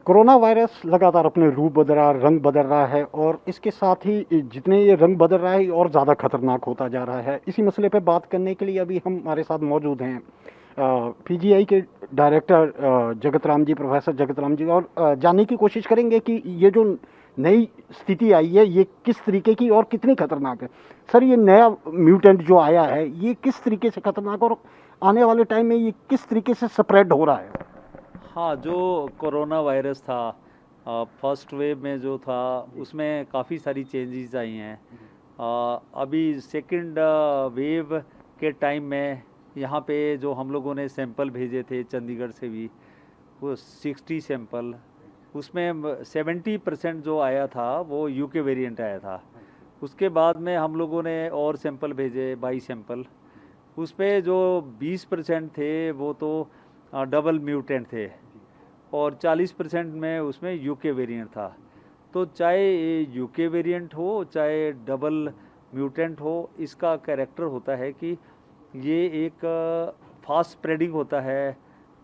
Corona virus लगातार अपने रूप बदल रहा है, रंग बदल रहा है और इसके साथ ही जितने ये रंग बदल रहा है और ज़्यादा खतरनाक होता जा रहा है। इसी मसले पे बात करने के लिए अभी हमारे साथ मौजूद हैं पीजीआई के डायरेक्टर जगत राम जी, प्रोफेसर जगत राम जी, और जानने की कोशिश करेंगे कि ये जो नई स्थिति आई है ये किस तरीके की और कितनी खतरनाक है। सर, ये नया म्यूटेंट जो आया है ये किस तरीके से खतरनाक और आने वाले टाइम में ये किस तरीके से स्प्रेड हो रहा है? हाँ, जो कोरोना वायरस था, फर्स्ट वेव में जो था उसमें काफ़ी सारी चेंजेस आई हैं। अभी सेकंड वेव के टाइम में यहाँ पे जो हम लोगों ने सैंपल भेजे थे चंडीगढ़ से भी, वो 60 सैंपल, उसमें 70% जो आया था वो यूके वेरिएंट आया था। उसके बाद में हम लोगों ने और सैंपल भेजे, 22 सैंपल। उस पे जो 20% थे वो तो डबल म्यूटेंट थे और 40% में उसमें यूके वेरिएंट था। तो चाहे यूके वेरिएंट हो चाहे डबल म्यूटेंट हो, इसका कैरेक्टर होता है कि ये एक फास्ट स्प्रेडिंग होता है,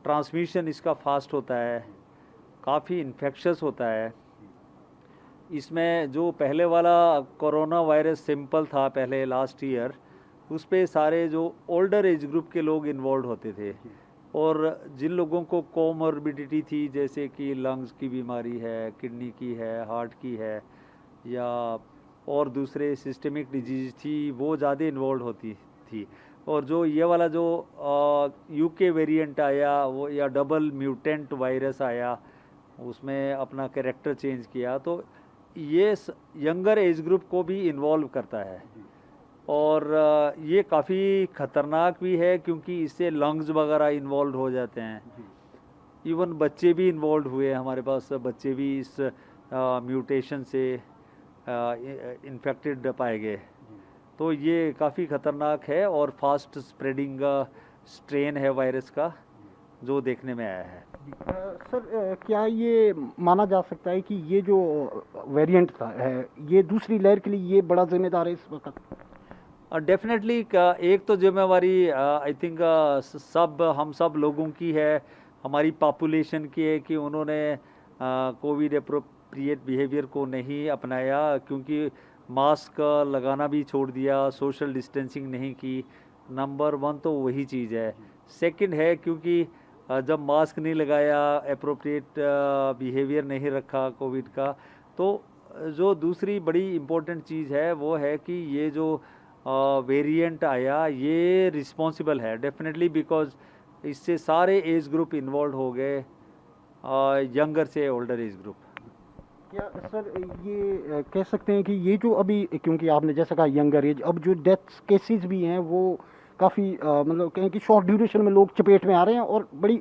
ट्रांसमिशन इसका फास्ट होता है, काफ़ी इन्फेक्शस होता है। इसमें जो पहले वाला कोरोना वायरस सिंपल था पहले लास्ट ईयर, उस पे सारे जो ओल्डर एज ग्रुप के लोग इन्वॉल्व होते थे और जिन लोगों को कोमॉर्बिडिटी थी, जैसे कि लंग्स की बीमारी है, किडनी की है, हार्ट की है, या और दूसरे सिस्टमिक डिजीज थी, वो ज़्यादा इन्वॉल्व होती थी। और जो ये वाला जो यूके वेरिएंट आया वो, या डबल म्यूटेंट वायरस आया, उसमें अपना कैरेक्टर चेंज किया, तो ये यंगर एज ग्रुप को भी इन्वॉल्व करता है। और ये काफ़ी ख़तरनाक भी है क्योंकि इससे लंग्स वगैरह इन्वॉल्व हो जाते हैं। इवन बच्चे भी इन्वॉल्व हुए, हमारे पास बच्चे भी इस म्यूटेशन से इन्फेक्टेड पाए गए। तो ये काफ़ी ख़तरनाक है और फास्ट स्प्रेडिंग स्ट्रेन है वायरस का, जो देखने में आया है। सर, क्या ये माना जा सकता है कि ये जो वेरिएंट है ये दूसरी लहर के लिए ये बड़ा जिम्मेदार है इस वक्त? डेफिनेटली एक तो जिम्मेवारी आई थिंक हम सब लोगों की है, हमारी पॉपुलेशन की है कि उन्होंने कोविड अप्रोप्रिएट बिहेवियर को नहीं अपनाया, क्योंकि मास्क लगाना भी छोड़ दिया, सोशल डिस्टेंसिंग नहीं की। नंबर वन तो वही चीज़ है। सेकंड है क्योंकि जब मास्क नहीं लगाया, अप्रोप्रिएट बिहेवियर नहीं रखा कोविड का, तो जो दूसरी बड़ी इम्पोर्टेंट चीज़ है वो है कि ये जो वेरिएंट आया ये रिस्पॉन्सिबल है डेफिनेटली, बिकॉज इससे सारे एज ग्रुप इन्वॉल्व हो गए, यंगर से ओल्डर एज ग्रुप। क्या सर ये कह सकते हैं कि ये जो अभी, क्योंकि आपने जैसा कहा यंगर एज, अब जो डेथ केसेस भी हैं वो काफ़ी मतलब कहें कि शॉर्ट ड्यूरेशन में लोग चपेट में आ रहे हैं और बड़ी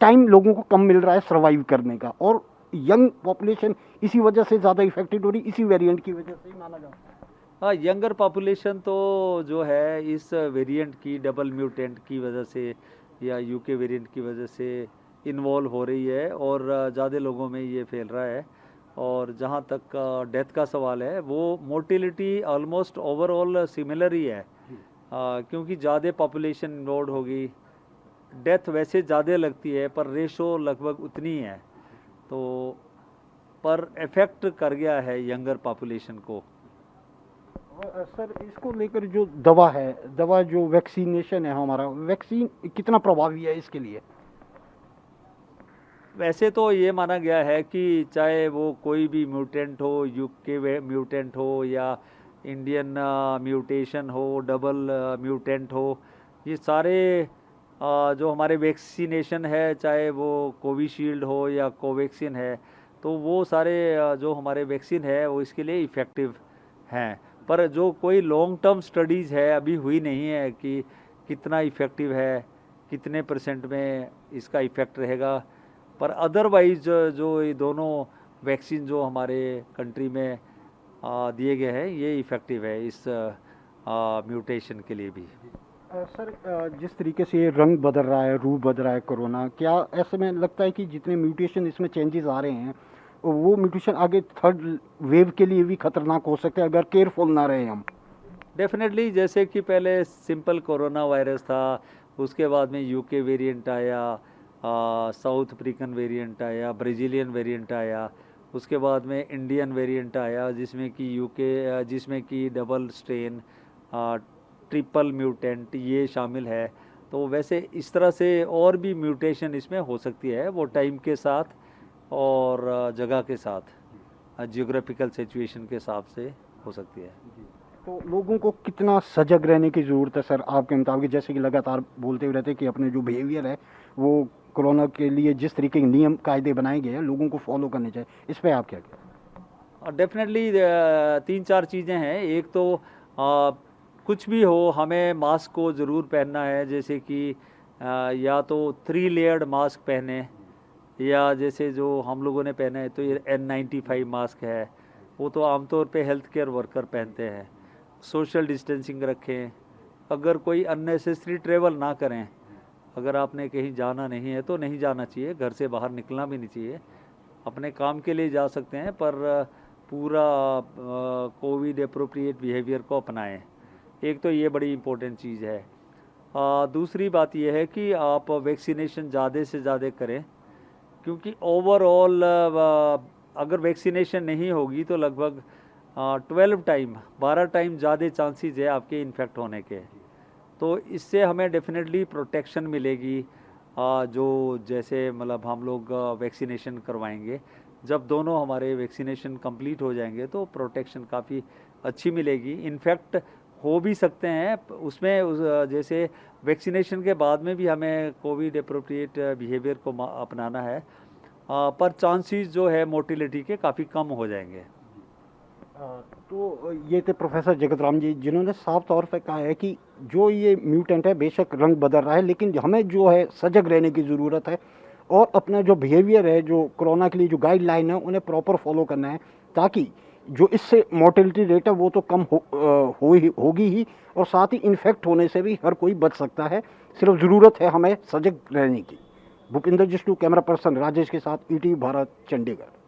टाइम लोगों को कम मिल रहा है सर्वाइव करने का, और यंग पॉपुलेशन इसी वजह से ज़्यादा इफेक्टेड हो रही, इसी वेरिएंट की वजह से ही माना जाता है। हाँ, यंगर पॉपुलेशन तो जो है इस वेरिएंट की, डबल म्यूटेंट की वजह से या यूके वेरिएंट की वजह से इन्वॉल्व हो रही है और ज़्यादा लोगों में ये फैल रहा है। और जहाँ तक डेथ का सवाल है, वो मोर्टिलिटी ऑलमोस्ट ओवरऑल सिमिलर ही है, क्योंकि ज़्यादा पॉपुलेशन इन्वॉल्व होगी। डेथ वैसे ज़्यादा लगती है पर रेशो लगभग उतनी ही है, तो पर इफ़ेक्ट कर गया है यंगर पॉपुलेशन को। सर, इसको लेकर जो दवा है, दवा जो वैक्सीनेशन है, हमारा वैक्सीन कितना प्रभावी है इसके लिए? वैसे तो ये माना गया है कि चाहे वो कोई भी म्यूटेंट हो, यूके म्यूटेंट हो या इंडियन म्यूटेशन हो, डबल म्यूटेंट हो, ये सारे जो हमारे वैक्सीनेशन है, चाहे वो कोविशील्ड हो या कोवैक्सीन है, तो वो सारे जो हमारे वैक्सीन है वो इसके लिए इफ़ेक्टिव हैं। पर जो कोई लॉन्ग टर्म स्टडीज़ है अभी हुई नहीं है कि कितना इफ़ेक्टिव है, कितने परसेंट में इसका इफ़ेक्ट रहेगा। पर अदरवाइज जो ये दोनों वैक्सीन जो हमारे कंट्री में दिए गए हैं, ये इफ़ेक्टिव है इस म्यूटेशन के लिए भी। सर, जिस तरीके से ये रंग बदल रहा है, रूप बदल रहा है कोरोना, क्या ऐसे में लगता है कि जितने म्यूटेशन इसमें चेंजेस आ रहे हैं वो म्यूटेशन आगे थर्ड वेव के लिए भी खतरनाक हो सकते हैं अगर केयरफुल ना रहे हम? डेफिनेटली, जैसे कि पहले सिंपल कोरोना वायरस था, उसके बाद में यूके वेरिएंट आया, साउथ अफ्रीकन वेरिएंट आया, ब्राज़ीलियन वेरिएंट आया, उसके बाद में इंडियन वेरिएंट आया जिसमें कि यूके जिसमें कि डबल स्ट्रेन, ट्रिपल म्यूटेंट ये शामिल है। तो वैसे इस तरह से और भी म्यूटेशन इसमें हो सकती है, वो टाइम के साथ और जगह के साथ, जियोग्राफिकल सिचुएशन के हिसाब से हो सकती है। तो लोगों को कितना सजग रहने की ज़रूरत है सर आपके मुताबिक? जैसे कि लगातार बोलते हुए रहते हैं कि अपने जो बिहेवियर है वो कोरोना के लिए जिस तरीके के नियम कायदे बनाए गए हैं लोगों को फॉलो करने चाहिए, इस पे आप क्या कहते डेफिनेटली 3-4 चीज़ें हैं। एक तो कुछ भी हो हमें मास्क को ज़रूर पहनना है, जैसे कि या तो 3 लेयर्ड मास्क पहने, या जैसे जो हम लोगों ने पहना है तो ये N95 मास्क है, वो तो आमतौर पे हेल्थ केयर वर्कर पहनते हैं। सोशल डिस्टेंसिंग रखें, अगर कोई अननेसेसरी ट्रेवल ना करें। अगर आपने कहीं जाना नहीं है तो नहीं जाना चाहिए, घर से बाहर निकलना भी नहीं चाहिए। अपने काम के लिए जा सकते हैं पर पूरा कोविड एप्रोप्रिएट बिहेवियर को अपनाएं। एक तो ये बड़ी इम्पोर्टेंट चीज़ है। दूसरी बात यह है कि आप वैक्सीनेशन ज़्यादा से ज़्यादा करें, क्योंकि ओवरऑल अगर वैक्सीनेशन नहीं होगी तो लगभग 12 टाइम ज़्यादा चांसेस है आपके इन्फेक्ट होने के। तो इससे हमें डेफिनेटली प्रोटेक्शन मिलेगी। जो जैसे मतलब हम लोग वैक्सीनेशन करवाएंगे, जब दोनों हमारे वैक्सीनेशन कंप्लीट हो जाएंगे तो प्रोटेक्शन काफ़ी अच्छी मिलेगी। इनफैक्ट हो भी सकते हैं उसमें जैसे वैक्सीनेशन के बाद में भी हमें कोविड एप्रोप्रिएट बिहेवियर को अपनाना है, पर चांसेस जो है मोर्टिलिटी के काफ़ी कम हो जाएंगे। तो ये थे प्रोफेसर जगत राम जी, जिन्होंने साफ तौर पे कहा है कि जो ये म्यूटेंट है बेशक रंग बदल रहा है, लेकिन हमें जो है सजग रहने की ज़रूरत है और अपना जो बिहेवियर है, जो कोरोना के लिए जो गाइडलाइन है उन्हें प्रॉपर फॉलो करना है, ताकि जो इससे मोर्टेलिटी रेट है वो तो कम होगी ही, और साथ ही इन्फेक्ट होने से भी हर कोई बच सकता है। सिर्फ ज़रूरत है हमें सजग रहने की। भूपिंदर जिष्णु, कैमरा पर्सन राजेश के साथ, ईटीवी भारत, चंडीगढ़।